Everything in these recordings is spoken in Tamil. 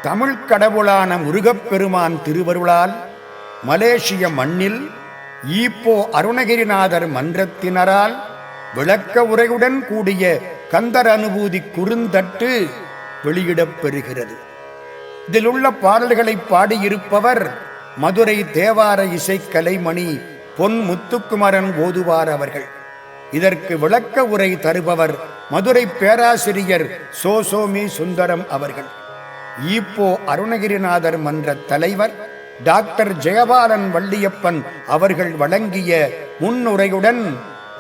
தமிழ்க் கடவுளான முருகப்பெருமான் திருவருளால் மலேசிய மண்ணில் ஈப்போ அருணகிரிநாதர் மன்றத்தினரால் விளக்க உரையுடன் கூடிய கந்தர் அனுபூதி குறுந்தட்டு வெளியிடப் பெறுகிறது. இதிலுள்ள பாடல்களை பாடியிருப்பவர் மதுரை தேவார இசைக்கலைமணி பொன் முத்துக்குமரன் ஓதுவார் அவர்கள். இதற்கு விளக்க உரை தருபவர் மதுரை பேராசிரியர் சோசோமி சுந்தரம் அவர்கள். ஈப்போ அருணகிரிநாதர் மன்ற தலைவர் டாக்டர் ஜெயபாலன் வள்ளியப்பன் அவர்கள் வழங்கிய முன்னுரையுடன்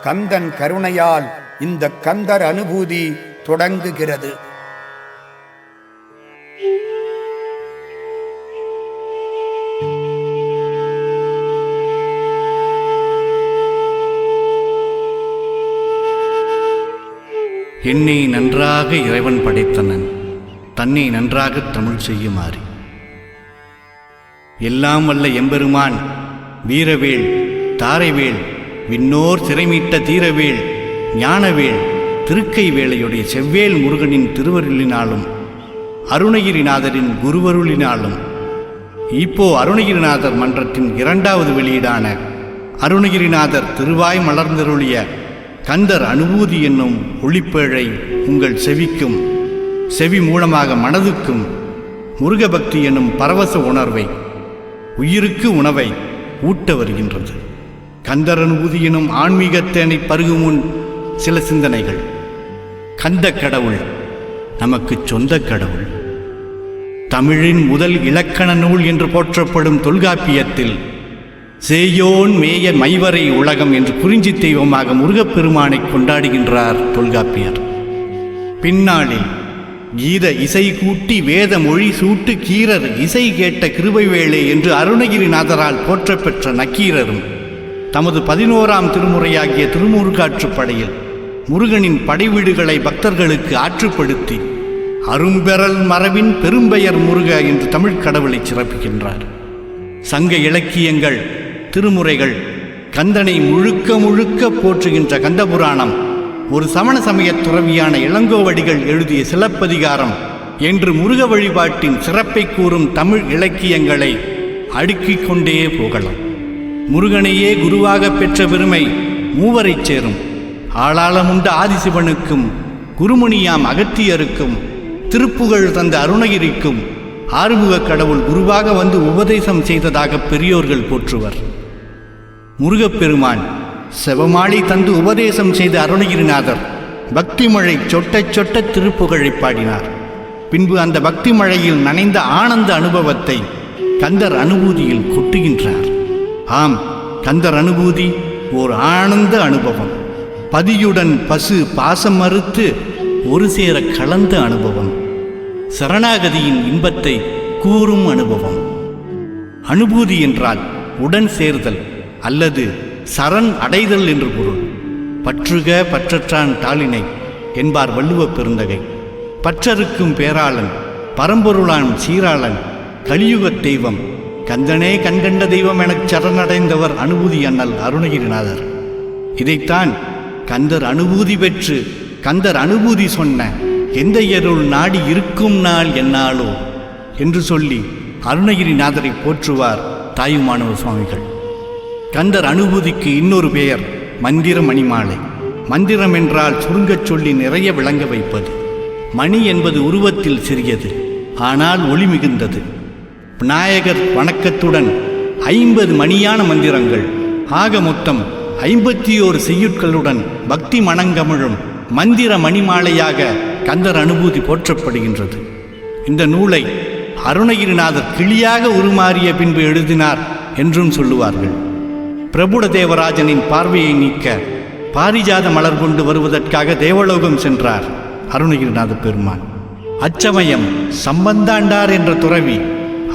கந்தன் கருணையால் இந்த கந்தர் அனுபூதி தொடங்குகிறது. என்னை நன்றாக இறைவன் படைத்தனன், தன்னை நன்றாக தமிழ் செய்யுமாறு. எல்லாம் வல்ல எம்பெருமான் வீரவேள் தாரைவேள் விண்ணோர் சிறைமீட்ட தீரவேள் ஞானவேள் திருக்கை வேளையுடைய செவ்வேல் முருகனின் திருவருளினாலும் அருணகிரிநாதரின் குருவருளினாலும் இப்போ அருணகிரிநாதர் மன்றத்தின் 2வது வெளியீடான அருணகிரிநாதர் திருவாய் மலர்ந்தருளிய கந்தர் அனுபூதி என்னும் ஒளிப்பேழை உங்கள் செவிக்கும் செவி மூலமாக மனதுக்கும் முருகபக்தி என்னும் பரவச உணர்வை உயிருக்கு உணவை ஊட்ட வருகின்றது. கந்தர் அனுபூதி எனும் ஆன்மீகத்தேனை பருகும் முன் சில சிந்தனைகள். கந்த கடவுள் நமக்கு சொந்த கடவுள். தமிழின் முதல் இலக்கண நூல் என்று போற்றப்படும் தொல்காப்பியத்தில் சேயோன் மேய மைவரை உலகம் என்று குறிஞ்சி தெய்வமாக முருகப்பெருமானை கொண்டாடுகின்றார் தொல்காப்பியர். பின்னாளில் கீத இசை கூட்டி வேத மொழி சூட்டு கீரர் இசை கேட்ட கிருபைவேளே என்று அருணகிரிநாதரால் போற்றப்பெற்ற நக்கீரரும் தமது 11ஆம் திருமுறையாகிய திருமுருகாற்றுப்படையில் முருகனின் படைவீடுகளை பக்தர்களுக்கு ஆற்றுப்படுத்தி அரும்பெறல் மரபின் பெரும்பெயர் முருக என்று தமிழ்க் கடவுளை சிறப்புகின்றார். சங்க இலக்கியங்கள் திருமுறைகள் கந்தனை முழுக்க முழுக்க போற்றுகின்ற கந்தபுராணம், ஒரு சமண சமயத் துறவியான இளங்கோவடிகள் எழுதிய சிலப்பதிகாரம் என்று முருக வழிபாட்டின் சிறப்பை கூறும் தமிழ் இலக்கியங்களை அடுக்கிக் கொண்டே போகலாம். முருகனையே குருவாக பெற்ற பெருமை மூவரை சேரும். ஆளாளமுண்ட ஆதிசிவனுக்கும் குருமுனியாம் அகத்தியருக்கும் திருப்புகழ் தந்த அருணகிரிக்கும் ஆறுமுக கடவுள் குருவாக வந்து உபதேசம் செய்ததாக பெரியோர்கள் போற்றுவர். முருகப்பெருமான் செவமாளி தந்து உபதேசம் செய்த அருணகிரிநாதர் பக்தி மழை சொட்ட சொட்ட திருப்புகழை பாடினார். பின்பு அந்த பக்தி மழையில் நனைந்த ஆனந்த அனுபவத்தை கந்தர் அனுபூதியில் கொட்டுகின்றார். ஆம், கந்தர் அனுபூதி ஓர் ஆனந்த அனுபவம். பதியுடன் பசு பாசம் மறுத்து ஒரு சேர கலந்த அனுபவம். சரணாகதியின் இன்பத்தை கூறும் அனுபவம். அனுபூதி என்றால் உடன் சேர்தல் அல்லது சரண் அடைதல் என்று பொருள். பற்றுக பற்றற்றான் தாளினை என்பார் வள்ளுவப் பெருந்தகை. பற்றறுக்கும் பேராளன் பரம்பொருளான் சீராளன் கலியுகத் தெய்வம் கந்தனே கண்கண்ட தெய்வம் எனச் சரணடைந்தவர் அனுபூதி அண்ணல் அருணகிரிநாதர். இதைத்தான் கந்தர் அனுபூதி பெற்று கந்தர் அனுபூதி சொன்ன எந்தையருள் நாடி இருக்கும் நாள் என்னாலோ என்று சொல்லி அருணகிரிநாதரை போற்றுவார் தாயுமானவ சுவாமிகள். கந்தர் அனுபூதிக்கு இன்னொரு பெயர் மந்திர மணிமாலை. மந்திரம் என்றால் சுருங்கச் சொல்லி நிறைய விளங்க வைப்பது. மணி என்பது உருவத்தில் சிறியது, ஆனால் ஒளி மிகுந்தது. விநாயகர் வணக்கத்துடன் 50 மணியான மந்திரங்கள், ஆக மொத்தம் 51 செய்யுட்களுடன் பக்தி மணங்கமிழும் மந்திர மணிமாலையாக கந்தர் அனுபூதி போற்றப்படுகின்றது. இந்த நூலை அருணகிரிநாதர் கிளியாக உருமாறிய பின்பு எழுதினார் என்றும் சொல்லுவார்கள். பிரபுட தேவராஜனின் பார்வையை நீக்க பாரிஜாத மலர் கொண்டு வருவதற்காக தேவலோகம் சென்றார் அருணகிரிநாத பெருமான். அச்சமயம் சம்பந்தாண்டார் என்ற துறவி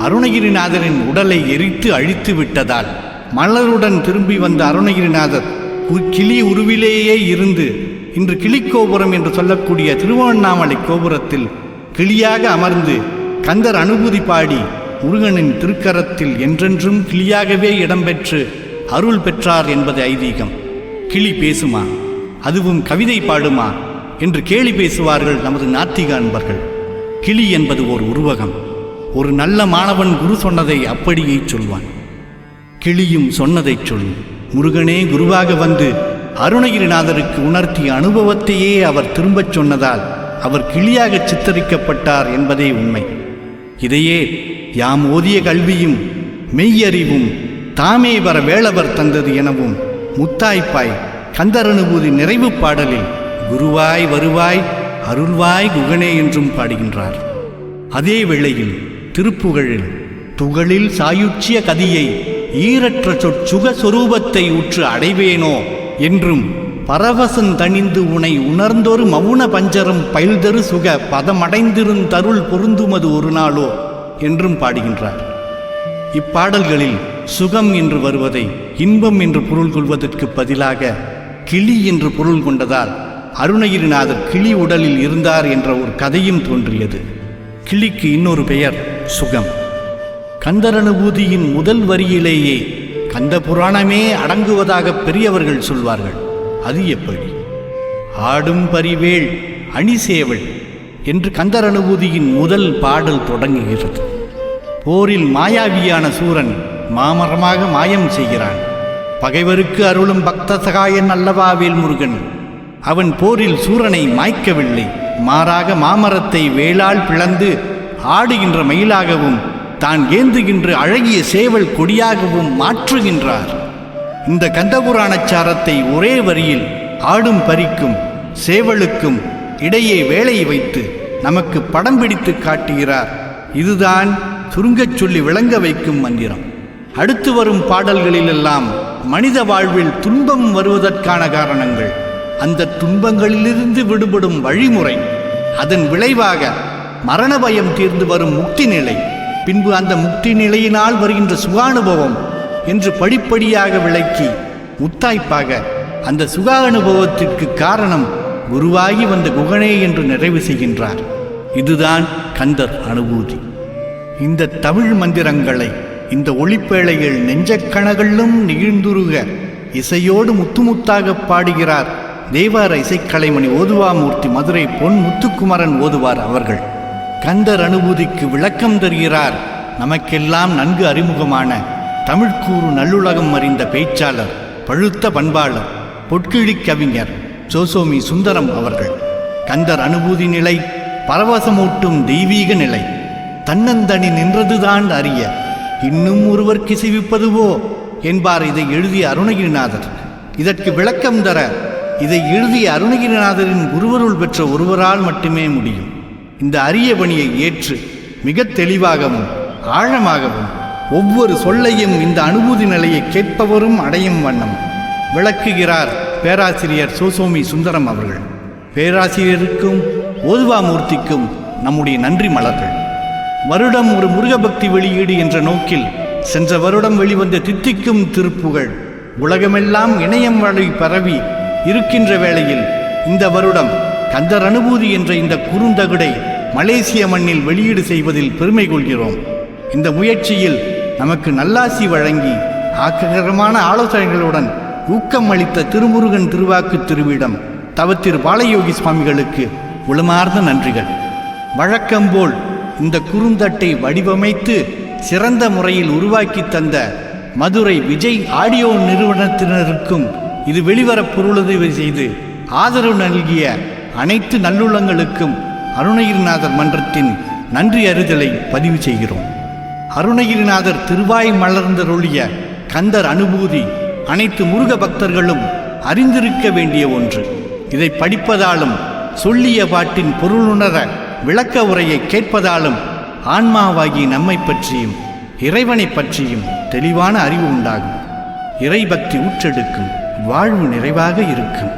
அருணகிரிநாதரின் உடலை எரித்து அழித்து விட்டதால் மலருடன் திரும்பி வந்த அருணகிரிநாதர் கிளி உருவிலேயே இருந்து இன்று கிளிக்கோபுரம் என்று சொல்லக்கூடிய திருவண்ணாமலை கோபுரத்தில் கிளியாக அமர்ந்து கந்தர் அனுபூதி பாடி முருகனின் திருக்கரத்தில் என்றென்றும் கிளியாகவே இடம்பெற்று அருள் பெற்றார் என்பது ஐதீகம். கிளி பேசுமா, அதுவும் கவிதை பாடுமா என்று கேலி பேசுவார்கள் நமது நாத்திக அன்பர்கள். கிளி என்பது ஓர் உருவகம். ஒரு நல்ல மாணவன் குரு சொன்னதை அப்படியே சொல்வான். கிளியும் சொன்னதைச் சொல்லும். முருகனே குருவாக வந்து அருணகிரிநாதருக்கு உணர்த்திய அனுபவத்தையே அவர் திரும்பச் சொன்னதால் அவர் கிளியாக சித்தரிக்கப்பட்டார் என்பதே உண்மை. இதையே யாம் ஓதிய கல்வியும் மெய்யறிவும் தாமே வர வேளவர் தந்தது எனவும் முத்தாய்ப்பாய் கந்தர் அனுபூதி நிறைவு பாடலில் குருவாய் வருவாய் அருள்வாய் குகனே என்றும் பாடுகின்றார். அதே வேளையில் திருப்புகழில் துகளில் சாயுச்சிய கதியை ஈரற்ற சுகஸ்வரூபத்தை உற்று அடைவேனோ என்றும் பரவசன் தணிந்து உனை உணர்ந்தொரு மவுன பஞ்சரம் பயில்தரு சுக பதமடைந்திருந்தருள் பொருந்துமது ஒரு நாளோ என்றும் பாடுகின்றார். இப்பாடல்களில் சுகம் என்று வருவதை இன்பம் என்று பொருள் கொள்வதற்கு பதிலாக கிளி என்று பொருள் கொண்டதால் அருணகிரிநாதர் கிளி உடலில் இருந்தார் என்ற ஒரு கதையும் தோன்றியது. கிளிக்கு இன்னொரு பெயர் சுகம். கந்தர் அனுபூதியின் முதல் வரியிலேயே கந்த புராணமே அடங்குவதாக பெரியவர்கள் சொல்வார்கள். அது எப்படி? ஆடும் பரிவேள் அணிசேவள் என்று கந்தர் அனுபூதியின் முதல் பாடல் தொடங்குகிறது. போரில் மாயாவியான சூரன் மாமரமாக மாயம் செய்கிறான். பகைவருக்கு அருளும் பக்த சகாயன் அல்லவா வேல்முருகன். அவன் போரில் சூரனை மாய்க்கவில்லை, மாறாக மாமரத்தை வேளால் பிளந்து ஆடுகின்ற மயிலாகவும் தான் ஏந்துகின்ற அழகிய சேவல் கொடியாகவும் மாற்றுகின்றார். இந்த கந்தபுராணச்சாரத்தை ஒரே வரியில் ஆடும் பரிக்கும் சேவலுக்கும் இடையே வேலையை வைத்து நமக்கு படம் பிடித்து காட்டுகிறார். இதுதான் சுருங்கச் சொல்லி விளங்க வைக்கும் மந்திரம். அடுத்து வரும் பாடல்களிலெல்லாம் மனித வாழ்வில் துன்பம் வருவதற்கான காரணங்கள், அந்த துன்பங்களிலிருந்து விடுபடும் வழிமுறை, அதன் விளைவாக மரண பயம் தீர்ந்து வரும் முக்தி நிலை, பின்பு அந்த முக்தி நிலையினால் வருகின்ற சுகானுபவம் என்று படிப்படியாக விளக்கி முத்தாய்ப்பாக அந்த சுகானுபவத்திற்கு காரணம் குருவாகி வந்த குகனே என்று நிறைவு செய்கின்றார். இதுதான் கந்தர் அனுபூதி. இந்த தமிழ் மந்திரங்களை இந்த ஒளிப்பேழையில் நெஞ்சக்கணகளும் நிகழ்ந்துருக இசையோடு முத்துமுத்தாக பாடுகிறார் தேவார இசைக்கலைமணி ஓதுவாமூர்த்தி மதுரை பொன் முத்துக்குமரன் ஓதுவார் அவர்கள். கந்தர் அனுபூதிக்கு விளக்கம் தருகிறார் நமக்கெல்லாம் நன்கு அறிமுகமான தமிழ்க்கூறு நல்லுலகம் அறிந்த பேச்சாளர், பழுத்த பண்பாளர், பொற்கிழி கவிஞர் சோசோமி சுந்தரம் அவர்கள். கந்தர் அனுபூதி நிலை பரவசமூட்டும் தெய்வீக நிலை. தன்னந்தனி நின்றதுதான் அறிய இன்னும் ஒருவர் கிசைவிப்பதுவோ என்பார் இதை எழுதிய அருணகிரிநாதர். இதற்கு விளக்கம் தர இதை எழுதிய அருணகிரிநாதரின் குருவருள் பெற்ற ஒருவரால் மட்டுமே முடியும். இந்த அரிய பணியை ஏற்று மிக தெளிவாகவும் ஆழமாகவும் ஒவ்வொரு சொல்லையும் இந்த அனுபூதி நிலையை கேட்பவரும் அடையும் வண்ணம் விளக்குகிறார் பேராசிரியர் சோசோமி சுந்தரம் அவர்கள். பேராசிரியருக்கும் ஓதுவாமூர்த்திக்கும் நம்முடைய நன்றி மலர்கள். வருடம் ஒரு முருகபக்தி வெளியீடு என்ற நோக்கில் சென்ற வருடம் வெளிவந்த தித்திக்கும் திருப்புகழ் உலகமெல்லாம் இணையம் வழி பரவி இருக்கின்ற வேளையில் இந்த வருடம் கந்தர் அனுபூதி என்ற இந்த குறுந்தகடை மலேசிய மண்ணில் வெளியீடு செய்வதில் பெருமை கொள்கிறோம். இந்த முயற்சியில் நமக்கு நல்லாசி வழங்கி ஆக்ககரமான ஆலோசனைகளுடன் ஊக்கம் அளித்த திருமுருகன் திருவாக்கு திருவிடம் தவத்திரு பாலயோகி சுவாமிகளுக்கு உளமார்ந்த நன்றிகள். வழக்கம்போல் இந்த குறுந்தட்டை வடிவமைத்து சிறந்த முறையில் உருவாக்கி தந்த மதுரை விஜய் ஆடியோ நிறுவனத்தினருக்கும் இது வெளிவர பொருளுதவி செய்து ஆதரவு நல்கிய அனைத்து நல்லுள்ளங்களுக்கும் அருணகிரிநாதர் மன்றத்தின் நன்றி அறிதலை பதிவு செய்கிறோம். அருணகிரிநாதர் திருவாய் மலர்ந்தருளிய கந்தர் அனுபூதி அனைத்து முருக பக்தர்களும் அறிந்திருக்க வேண்டிய ஒன்று. இதை படிப்பதாலும் சொல்லிய பாட்டின் பொருளுணர விளக்க உரையை கேட்பதாலும் ஆன்மாவாகி நம்மை பற்றியும் இறைவனை பற்றியும் தெளிவான அறிவு உண்டாகும். இறைபக்தி ஊற்றெடுக்கும், வாழ்வு நிறைவாக இருக்கும்,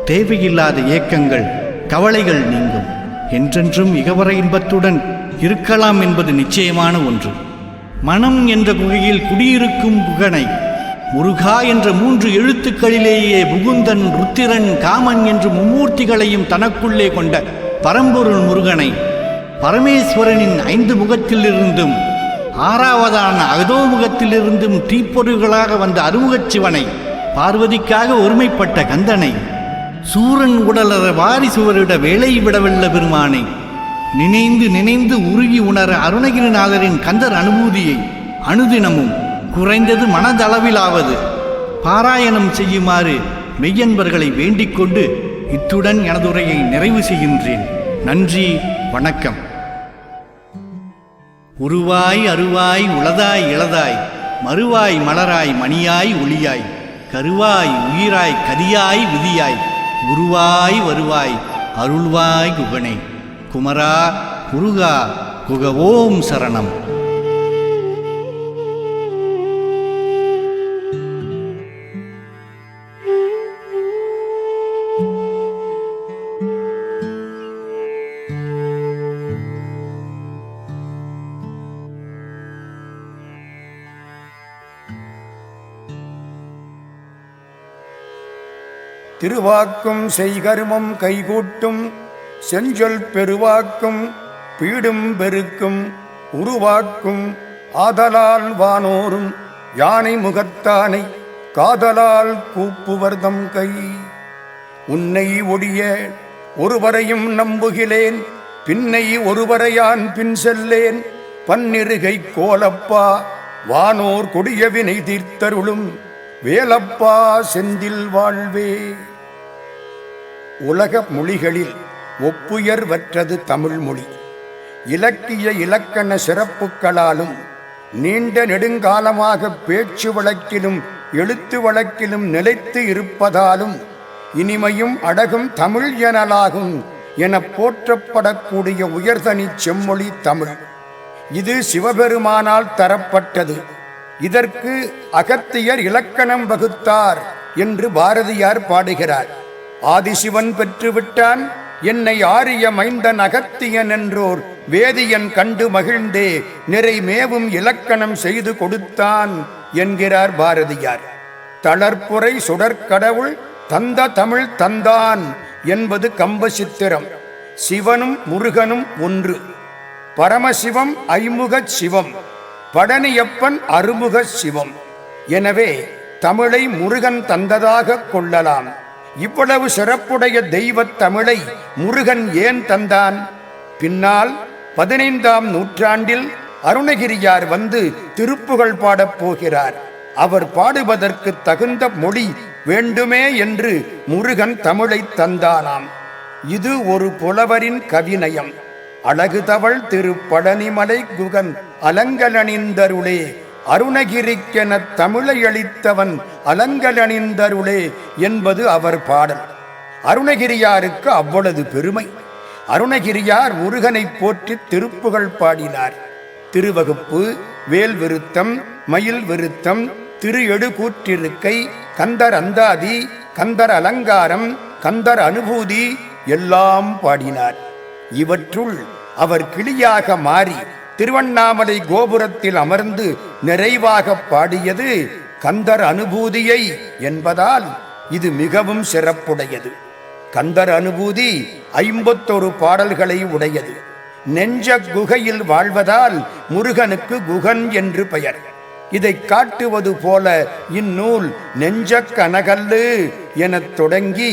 தேவையில்லாத ஏக்கங்கள் கவலைகள் நீங்கும், என்றென்றும் இகவர இன்பத்துடன் இருக்கலாம் என்பது நிச்சயமான ஒன்று. மனம் என்ற குகையில் குடியிருக்கும் குகனை முருகா என்ற 3 எழுத்துக்களிலேயே புகுந்தன், ருத்திரன், காமன் என்று மும்மூர்த்திகளையும் தனக்குள்ளே கொண்ட பரம்பொருள் முருகனை பரமேஸ்வரனின் 5 முகத்திலிருந்தும் 6வதான அதோமுகத்திலிருந்தும் தீப்பொருள்களாக வந்த அறுமுகச் சிவனை, பார்வதிக்காக ஒருமைப்பட்ட கந்தனை, சூரன் உடலற வாரி சுவரிட வேலை விடவல்ல பெருமானை, நினைந்து நினைந்து உருகி உணர அருணகிரிநாதரின் கந்தர் அனுபூதியை அனுதினமும் குறைந்தது மனதளவிலாவது பாராயணம் செய்யுமாறு மெய்யன்பர்களை வேண்டிக் கொண்டு இத்துடன் எனது உரையை நிறைவு செய்கின்றேன். நன்றி, வணக்கம். உருவாய் அருவாய் உளதாய் இளதாய் மறுவாய் மலராய் மணியாய் ஒளியாய் கருவாய் உயிராய் கதியாய் விதியாய் குருவாய் வருவாய் அருள்வாய் குகனே குமரா குருகா குகவோம் சரணம். திருவாக்கும் செய்கருமம் கைகூட்டும் செஞ்சொல் பெருவாக்கும் பீடும் பெருக்கும் உருவாக்கும் ஆதலால் வானோரும் யானை முகத்தானை காதலால் கூப்புவர்தம் கை. உன்னை ஒடிய ஒருவரையும் நம்புகிலேன், பின்னை ஒருவரையான் பின் செல்லேன். பன்னிருகை கோலப்பா வானோர் கொடிய வினை தீர்த்தருளும் வேலப்பா செந்தில் வாழ்வே. உலக மொழிகளில் ஒப்புயர்வற்றது தமிழ் மொழி. இலக்கிய இலக்கண சிறப்புகளாலும் நீண்ட நெடுங்காலமாக பேச்சு வழக்கிலும் எழுத்து வழக்கிலும் நிலைத்து இருப்பதாலும் இனிமையும் அழகும் தமிழ் எனலாகும் என போற்றப்படக்கூடிய உயர்தனி செம்மொழி தமிழ். இது சிவபெருமானால் தரப்பட்டது. இதற்கு அகத்தியர் இலக்கணம் வகுத்தார் என்று பாரதியார் பாடுகிறார். ஆதிசிவன் பெற்றுவிட்டான் என்னை ஆரிய மைந்தன் அகத்தியன் என்றோர் வேதியன் கண்டு மகிழ்ந்தே நிறைமேவும் இலக்கணம் செய்து கொடுத்தான் என்கிறார் பாரதியார். தளர்ப்புரை சுடற்கடவுள் தந்த தமிழ் தந்தான் என்பது கம்பசித்திரம். சிவனும் முருகனும் ஒன்று. பரமசிவம் ஐமுகச் சிவம், பழனியப்பன் அருமுக சிவம். எனவே தமிழை முருகன் தந்ததாக கொள்ளலாம். இவ்வளவு சிறப்புடைய தெய்வத் தமிழை முருகன் ஏன் தந்தான்? பின்னால் 15ஆம் நூற்றாண்டில் அருணகிரியார் வந்து திருப்புகழ் பாடப் போகிறார். அவர் பாடுவதற்கு தகுந்த மொழி வேண்டுமே என்று முருகன் தமிழை தந்தானாம். இது ஒரு புலவரின் கவிநயம். அழகு தவள் திரு பழனிமலை குகன் அலங்கலணிந்தருளே அருணகிரிக்கென தமிழை அளித்தவன் அலங்கலணிந்தருளே என்பது அவர் பாடல். அருணகிரியாருக்கு அவ்வளவு பெருமை. அருணகிரியார் முருகனை போற்றி திருப்புகழ் பாடினார். திருவகுப்பு, வேல் விருத்தம், மயில் விருத்தம், திரு எடுகூற்றிருக்கை, கந்தர் அந்தாதி, கந்தர் அலங்காரம், கந்தர் அனுபூதி எல்லாம் பாடினார். இவற்றுள் அவர் கிளியாக மாறி திருவண்ணாமலை கோபுரத்தில் அமர்ந்து நிறைவாக பாடியது கந்தர் அனுபூதியை என்பதால் இது மிகவும் சிறப்புடையது. கந்தர் அனுபூதி 51 பாடல்களை உடையது. நெஞ்ச குகையில் வாழ்வதால் முருகனுக்கு குகன் என்று பெயர். இதை காட்டுவது போல இந்நூல் நெஞ்ச கனகல்லு எனத் தொடங்கி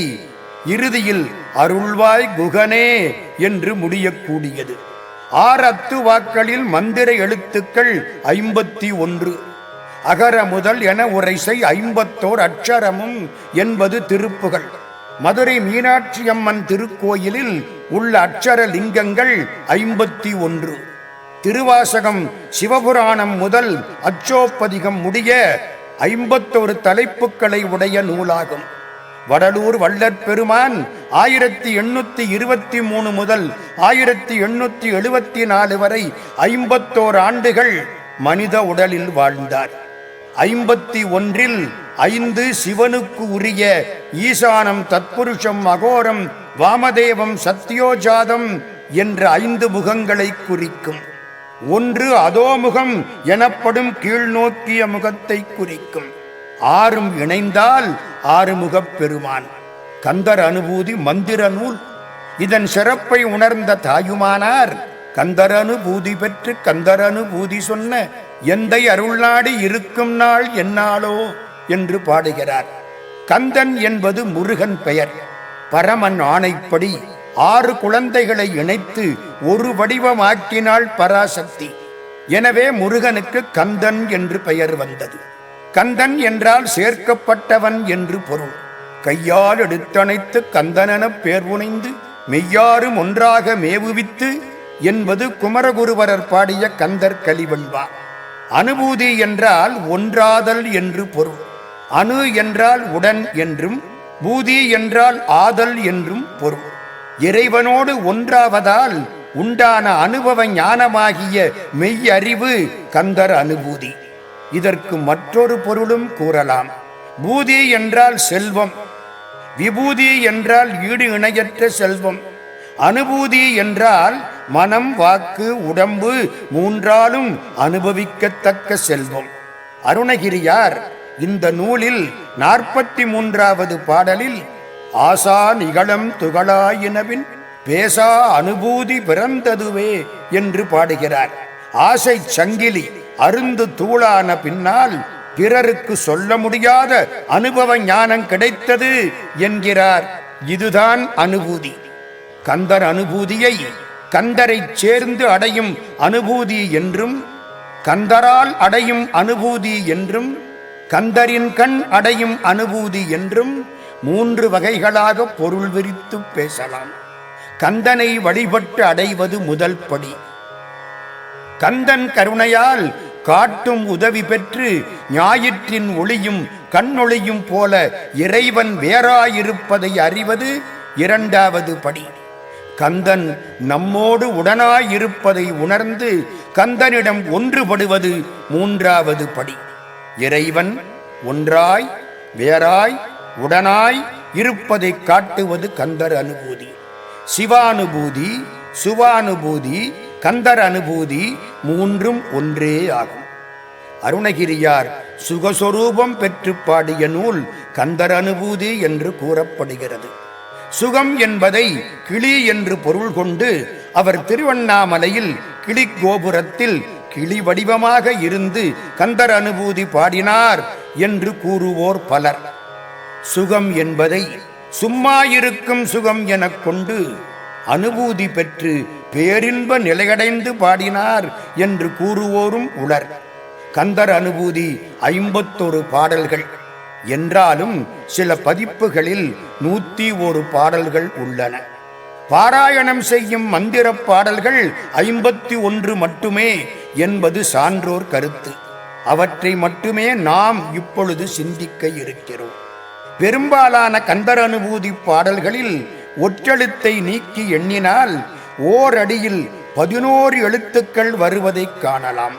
இறுதியில் அருள்வாய் குகனே என்று முடியக்கூடியது. 6 அத்துவாக்களில் மந்திர எழுத்துக்கள் 51, அகர முதல் என உரைசை 51 அட்சரமும் என்பது திருப்புகழ். மதுரை மீனாட்சி அம்மன் திருக்கோயிலில் உள்ள அட்சர லிங்கங்கள் 51. திருவாசகம் சிவபுராணம் முதல் அச்சோப்பதிகம் முடிய 51 தலைப்புக்களை உடைய நூலாகும். வடலூர் வள்ளற் பெருமான் 1823 முதல் 1874 வரை 51 ஆண்டுகள் மனித உடலில் வாழ்ந்தார். 51இல் 5 சிவனுக்கு உரிய ஈசானம், தத்புருஷம், அகோரம், வாமதேவம், சத்யோஜாதம் என்ற 5 முகங்களை குறிக்கும். 1 அதோமுகம் எனப்படும் கீழ்நோக்கிய முகத்தை குறிக்கும். 6 இணைந்தால் 6 முகப் பெருமான். கந்தர் அனுபூதி மந்திர நூல். இதன் சிறப்பை உணர்ந்த தாயுமானார் கந்தர் அனுபூதி பெற்று கந்தர் அனுபூதி சொன்ன எந்தை அருள்நாடி இருக்கும் நாள் என்னாளோ என்று பாடுகிறார். கந்தன் என்பது முருகன் பெயர். பரமன் ஆணைப்படி 6 குழந்தைகளை இணைத்து ஒரு வடிவமாக்கினாள் பராசக்தி. எனவே முருகனுக்கு கந்தன் என்று பெயர் வந்தது. கந்தன் என்றால் சேர்க்கப்பட்டவன் என்று பொருள். கையால் எடுத்தணைத்து கந்தனெனப் பேர் புனைந்து மெய்யாரும் ஒன்றாக மேவுவித்து என்பது குமரகுருவரர் பாடிய கந்தர் கலிவெண்பா. அனுபூதி என்றால் ஒன்றாதல் என்று பொருள். அணு என்றால் உடன் என்றும், பூதி என்றால் ஆதல் என்றும் பொருள். இறைவனோடு ஒன்றாவதால் உண்டான அனுபவ ஞானமாகிய மெய்யறிவு கந்தர் அனுபூதி. இதற்கு மற்றொரு பொருளும் கூறலாம். பூதி என்றால் செல்வம், விபூதி என்றால் ஈடு இணையற்ற செல்வம், அனுபூதி என்றால் மனம், வாக்கு, உடம்பு மூன்றாலும் அனுபவிக்கத்தக்க செல்வம். அருணகிரியார் இந்த நூலில் 43வது பாடலில் ஆசா நிகழம் துகளாயினவின் பேசா அனுபூதி பிறந்ததுவே என்று பாடுகிறார். ஆசை சங்கிலி அருந்து தூளான பின்னால் பிறருக்கு சொல்ல முடியாத அனுபவ ஞானம் கிடைத்தது என்கிறார். இதுதான் அனுபூதி. கந்தர் அனுபூதியை கந்தரை சேர்ந்து அடையும் அனுபூதி என்றும், கந்தரால் அடையும் அனுபூதி என்றும், கந்தரின் கண் அடையும் அனுபூதி என்றும் 3 வகைகளாக பொருள் விரித்து பேசலாம். கந்தனை வழிபட்டு அடைவது முதல் படி. கந்தன் கருணையால் காட்டும் உதவி பெற்று ஞாயிற்றின் ஒளியும் கண்ணொளியும் போல இறைவன் வேறாயிருப்பதை அறிவது 2வது படி. கந்தன் நம்மோடு உடனாயிருப்பதை உணர்ந்து கந்தனிடம் ஒன்றுபடுவது 3வது படி. இறைவன் ஒன்றாய் வேறாய் உடனாய் இருப்பதை காட்டுவது கந்தர் அனுபூதி. சிவானுபூதி, சுவானுபூதி, கந்தர் அனுபூதி 3ம் ஒன்றே ஆகும். அருணகிரியார் சுகஸ்வரூபம் பெற்று பாடிய நூல் கந்தர் அனுபூதி என்று கூறப்படுகிறது. சுகம் என்பதை கிளி என்று பொருள் கொண்டு அவர் திருவண்ணாமலையில் கிளி கோபுரத்தில் கிளி வடிவமாக இருந்து கந்தர் அனுபூதி பாடினார் என்று கூறுவோர் பலர். சுகம் என்பதை சும்மா இருக்கும் சுகம் எனக் கொண்டு அனுபூதி பெற்று பேரின்ப நிலையடைந்து பாடினார் என்று கூறுவோரும் உளர். கந்தர் அனுபூதி 51 பாடல்கள் என்றாலும் சில பதிப்புகளில் 101 பாடல்கள் உள்ளன. பாராயணம் செய்யும் மந்திர பாடல்கள் 51 மட்டுமே என்பது சான்றோர் கருத்து. அவற்றை மட்டுமே நாம் இப்பொழுது சிந்திக்க இருக்கிறோம். பெரும்பாலான கந்தர் அனுபூதி பாடல்களில் ஒற்றெழுத்தை நீக்கி எண்ணினால் ஓரடியில் 11 எழுத்துக்கள் வருவதைக் காணலாம்.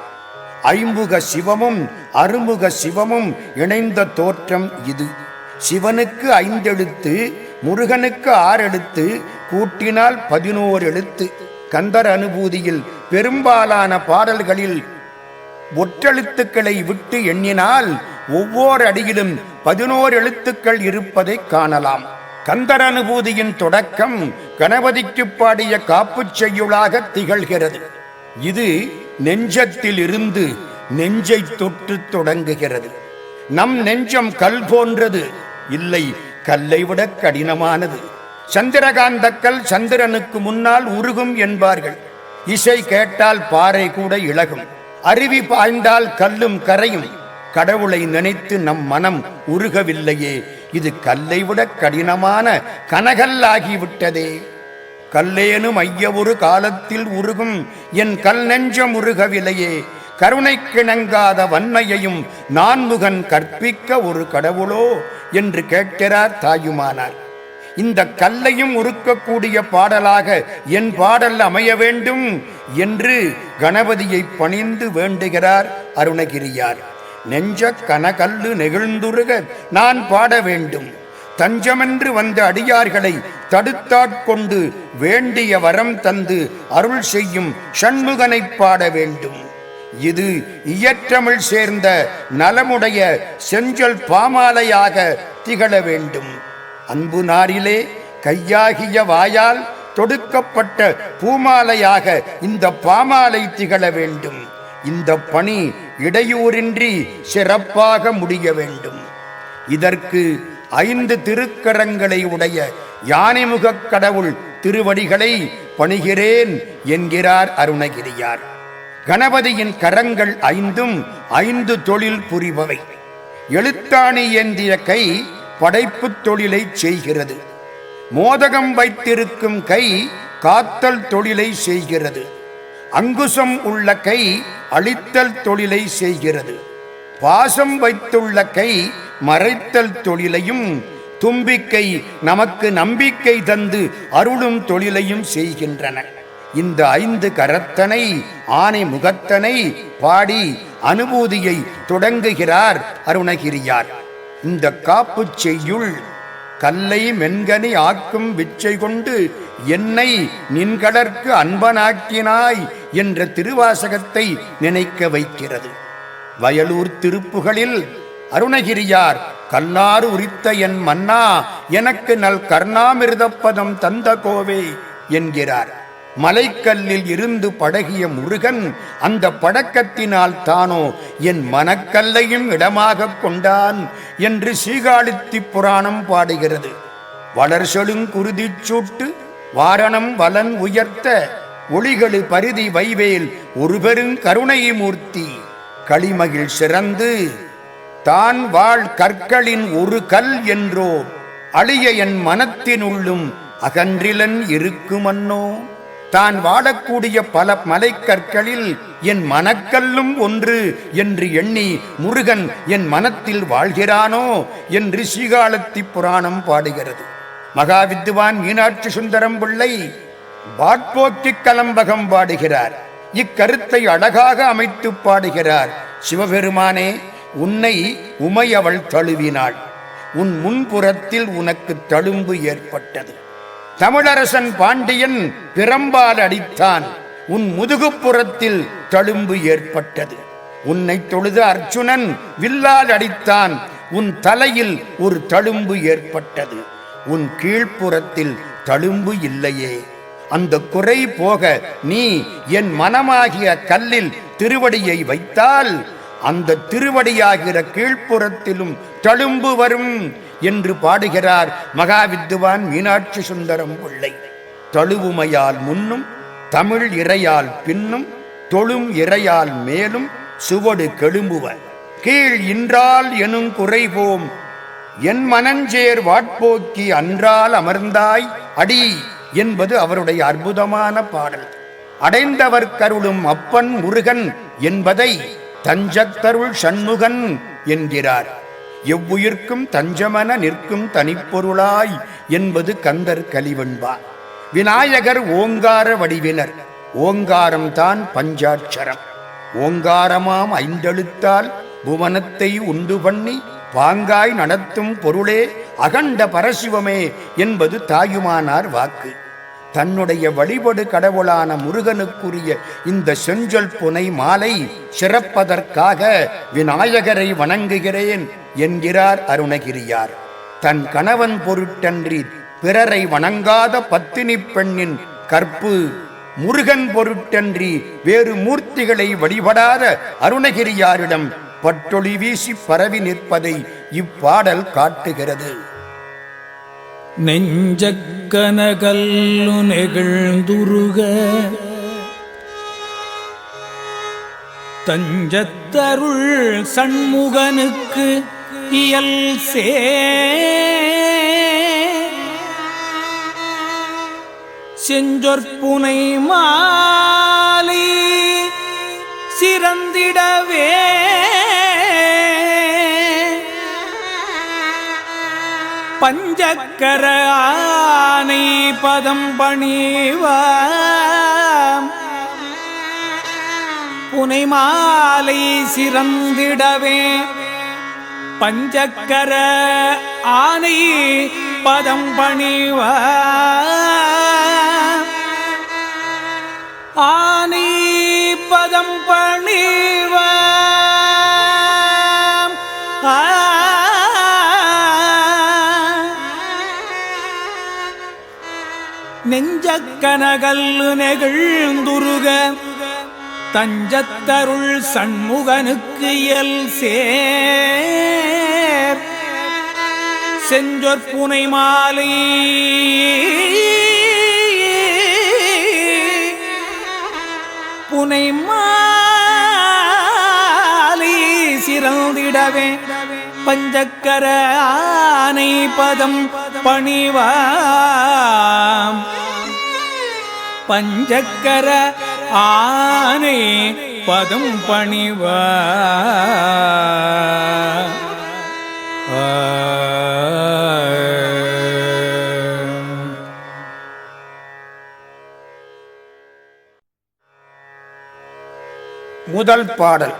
ஐம்புக சிவமும் அருமுக சிவமும் இணைந்த தோற்றம் இது. சிவனுக்கு 5 எழுத்து, முருகனுக்கு 6 எழுத்து, கூட்டினால் 11 எழுத்து. கந்தர் அனுபூதியில் பெரும்பாலான பாடல்களில் ஒற்றெழுத்துக்களை விட்டு எண்ணினால் ஒவ்வொரு அடியிலும் 11 எழுத்துக்கள் இருப்பதை காணலாம். கந்தர் அனுபூதியின் தொடக்கம் கணபதிக்கு பாடிய காப்புச் செய்யுளாக திகழ்கிறது. இது நெஞ்சத்தில் இருந்து நெஞ்சை தொட்டு தொடங்குகிறது. நம் நெஞ்சம் கல் போன்றது இல்லை, கல்லை விட கடினமானது. சந்திரகாந்த கல் சந்திரனுக்கு முன்னால் உருகும் என்பார்கள். இசை கேட்டால் பாறை கூட இளகும். அருவி பாய்ந்தால் கல்லும் கரையும். கடவுளை நினைத்து நம் மனம் உருகவில்லையே, இது கல்லை விட கடினமான கனகல்லாகிவிட்டதே. கல்லேனும் ஐயவொரு காலத்தில் உருகும் என் கல் நெஞ்சம் உருகவில்லையே. கருணைக்கிணங்காத வன்மையையும் நான்முகன் கற்பிக்க ஒரு கடவுளோ என்று கேட்கிறார் தாயுமானார். இந்த கல்லையும் உருக்கக்கூடிய பாடலாக என் பாடல் அமைய வேண்டும் என்று கணபதியை பணிந்து வேண்டுகிறார் அருணகிரியார். நெஞ்ச கனகல்லு நெகிழ்ந்துருக நான் பாட வேண்டும். தஞ்சமென்று வந்த அடியார்களை தடுத்தாட்கொண்டு வேண்டிய வரம் தந்து அருள் செய்யும் ஷண்முகனை பாட வேண்டும். இது இயற்றமிழ் சேர்ந்த நலமுடைய செஞ்சொல் பாமாலையாக திகழ வேண்டும். அன்பு நாரிலே கையாகிய வாயால் தொடுக்கப்பட்ட பூமாலையாக இந்த பாமாலை திகழ வேண்டும். இந்த பணி இடையூறின்றி சிறப்பாக முடிய வேண்டும். இதற்கு 5 திருக்கரங்களை உடைய யானைமுகக் கடவுள் திருவடிகளை பணிகிறேன் என்கிறார் அருணகிரியார். கணபதியின் கரங்கள் ஐந்தும் 5 தொழில் புரிபவை. எழுத்தாணி ஏந்திய கை படைப்புத் தொழிலை செய்கிறது. மோதகம் வைத்திருக்கும் கை காத்தல் தொழிலை செய்கிறது. அங்குசம் உள்ள கை அழித்தல் தொழிலை செய்கிறது. பாசம் வைத்துள்ள கை மறைத்தல் தொழிலையும், தும்பிக்கை நமக்கு நம்பிக்கை தந்து அருளும் தொழிலையும் செய்கின்றன. இந்த 5 கரத்தனை ஆனை முகத்தனை பாடி அனுபூதியை தொடங்குகிறார் அருணகிரியார். இந்த காப்புச் செய்யுள் கல்லை மென்கனி ஆக்கும் விச்சை கொண்டு என்னை நின்கடற்கு அன்பனாக்கினாய் என்ற திருவாசகத்தை நினைக்க வைக்கிறது. வயலூர் திருப்புகளில் அருணகிரியார் கல்லாறு உரித்த என் மன்னா எனக்கு நல் கர்ணாமிர்தப்பதம் தந்த கோவே என்கிறார். மலைக்கல்லில் இருந்து பழகிய முருகன் அந்த பழக்கத்தினால் தானோ என் மனக்கல்லையும் இடமாக கொண்டான் என்று சீகாழித்தி புராணம் பாடுகிறது. வளர்செழுங்குருதிச் சூட்டு வாரணம் வலன் உயர்த்த ஒளிகளு பரிதி வைவேல் ஒரு பெருங்கருணை மூர்த்தி களிமகிழ் சிறந்து தான் வாழ் கற்களின் ஒரு கல் என்றோ அழிய என் மனத்தினுள்ளும் அகன்றிலன் இருக்குமன்னோ. தான் வாழக்கூடிய பல மலைக்கற்களில் என் மனக்கல்லும் ஒன்று என்று எண்ணி முருகன் என் மனத்தில் வாழ்கிறானோ என்று சீகாழத்தி புராணம் பாடுகிறது. மகாவித்துவான் மீனாட்சி சுந்தரம் பிள்ளை பாட்போக்கி கலம்பகம் பாடுகிறார். இக்கருத்தை அழகாக அமைத்து பாடுகிறார். சிவபெருமானே, உன்னை உமை அவள் தழுவினாள். உன் முன்புறத்தில் உனக்கு தழும்பு ஏற்பட்டது. தமிழரசன் பாண்டியன் பிரம்பால் அடித்தான். உன் முதுகுப்புறத்தில் தழும்பு ஏற்பட்டது. உன்னை தொழுத அர்ச்சுனன் வில்லால் அடித்தான். உன் தலையில் ஒரு தழும்பு ஏற்பட்டது. உன் கீழ்ப்புறத்தில் தழும்பு இல்லையே. அந்த குறை போக நீ என் மனமாகிய கல்லில் திருவடியை வைத்தால் அந்த திருவடியாகிற கீழ்ப்புறத்திலும் தழும்பு வரும் என்று பாடுகிறார் மகாவித்துவான் மீனாட்சி சுந்தரம் பிள்ளை. தழுவுமையால் முன்னும் தமிழ் இறையால் பின்னும் தொழும் இறையால் மேலும் சுவடு கெழும்புவ கீழ் இன்றால் எனும் குறைவோம் என் மனஞ்சேர் வாட்போக்கி அன்றால் அமர்ந்தாய் அடி என்பது அவருடைய அற்புதமான பாடல். அடைந்தவர் கருளும் அப்பன் முருகன் என்பதை தஞ்சத்தருள் சண்முகன் என்கிறார். எவ்வுயிர்க்கும் தஞ்சமென நிற்கும் தனிப்பொருளாய் என்பது கந்தர் கலிவெண்பா. விநாயகர் ஓங்கார வடிவினர். ஓங்காரம் தான் பஞ்சாட்சரம். ஓங்காரமாம் 5 எழுத்தால் புவனத்தை உண்டு பண்ணி பாங்காய் நடத்தும் பொருளே அகண்ட பரசிவமே என்பது தாயுமானார் வாக்கு. தன்னுடைய வழிபடு கடவுளான முருகனுக்குரிய இந்த செஞ்சொல் புனை மாலை சிறப்பதற்காக விநாயகரை வணங்குகிறேன் என்கிறார் அருணகிரியார். தன் கணவன் பொருட்டன்றி பிறரை வணங்காத பத்தினி பெண்ணின் கற்பு, முருகன் பொருட்டன்றி வேறு மூர்த்திகளை வழிபடாத அருணகிரியாரிடம் பட்டொளி வீசி பரவி நிற்பதை இப்பாடல் காட்டுகிறது. நெஞ்சக்கனகல்லு நெகிழ்ந்துருக தஞ்சத்தருள் சண்முகனுக்கு இயல் சே செஞ்சொற்புனை மாலை சிறந்திடவே பஞ்சக்கர ஆனை பதம் பணிவாம் புனை மாலை சிறந்திடவே பஞ்சக்கர ஆனை பதம் பணிவாம் ஆனை பதம் பணிவாம் நெஞ்சக்கனகல்லு நெகிழ்ந்துருக தஞ்சத்தருள் சண்முகனுக்கு இயல் சேர் செஞ்சொற்புனை மாலை பணிந்திடவே பஞ்சக்கர ஆனை பதம் பணிவாம். பஞ்சக்கர ஆனை பதம் பணிவா. முதல் பாடல்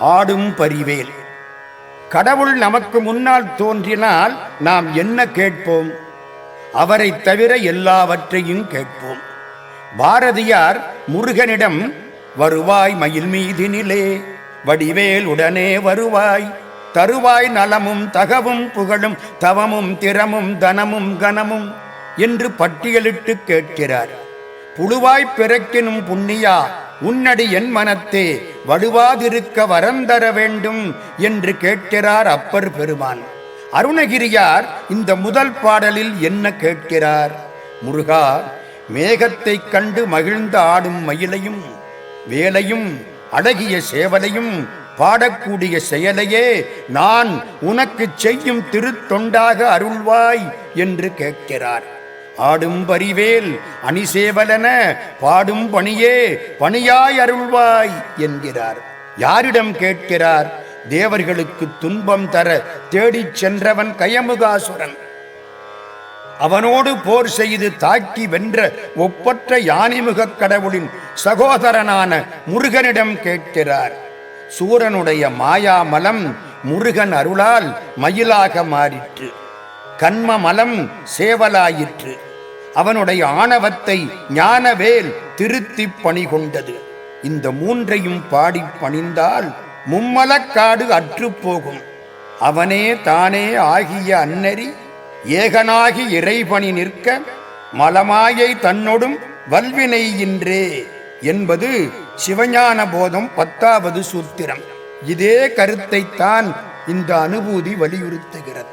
ஆடும் பரிவேல். கடவுள் நமக்கு முன்னால் தோன்றினால் நாம் என்ன கேட்போம்? அவரை தவிர எல்லாவற்றையும் கேட்போம். பாரதியார் முருகனிடம் வருவாய் மயில் மீதினிலே வடிவேல் உடனே வருவாய், தருவாய் நலமும் தகவும் புகழும் தவமும் திறமும் தனமும் கனமும் என்று பட்டியலிட்டு கேட்கிறார். புழுவாய் பிறக்கினும் புண்ணியா உன்னடி என் மனத்தே வடுவாதிருக்க வரந்தர வேண்டும் என்று கேட்கிறார் அப்பர் பெருமான். அருணகிரியார் இந்த முதல் பாடலில் என்ன கேட்கிறார்? முருகா, மேகத்தைக் கண்டு மகிழ்ந்து ஆடும் மயிலையும் வேலையும் அழகிய சேவலையும் பாடக்கூடிய செயலையே நான் உனக்கு செய்யும் திருத்தொண்டாக அருள்வாய் என்று கேட்கிறார். ஆடும் பரிவேல் அணிசேவலன பாடும் பணியே பணியாய் அருள்வாய் என்கிறார். யாரிடம் கேட்கிறார்? தேவர்களுக்கு துன்பம் தர தேடிச் சென்றவன் கயமுகாசுரன். அவனோடு போர் செய்து தாக்கி வென்ற ஒப்பற்ற யானைமுகக் கடவுளின் சகோதரனான முருகனிடம் கேட்கிறார். சூரனுடைய மாயாமலம் முருகன் அருளால் மயிலாக மாறிற்று. கண்மமலம் சேவலாயிற்று. அவனுடைய ஆணவத்தை ஞானவேல் திருத்திப் பணி கொண்டது. இந்த மூன்றையும் பாடி பணிந்தால் மும்மலக்காடு அற்றுப்போகும். அவனே தானே ஆகிய அன்னரி ஏகனாகி இறைபணி நிற்க மலமாயை தன்னொடும் வல்வினை இன்றே என்பது சிவஞான போதம் 10வது சூத்திரம். இதே கருத்தைத்தான் இந்த அனுபூதி வலியுறுத்துகிறது.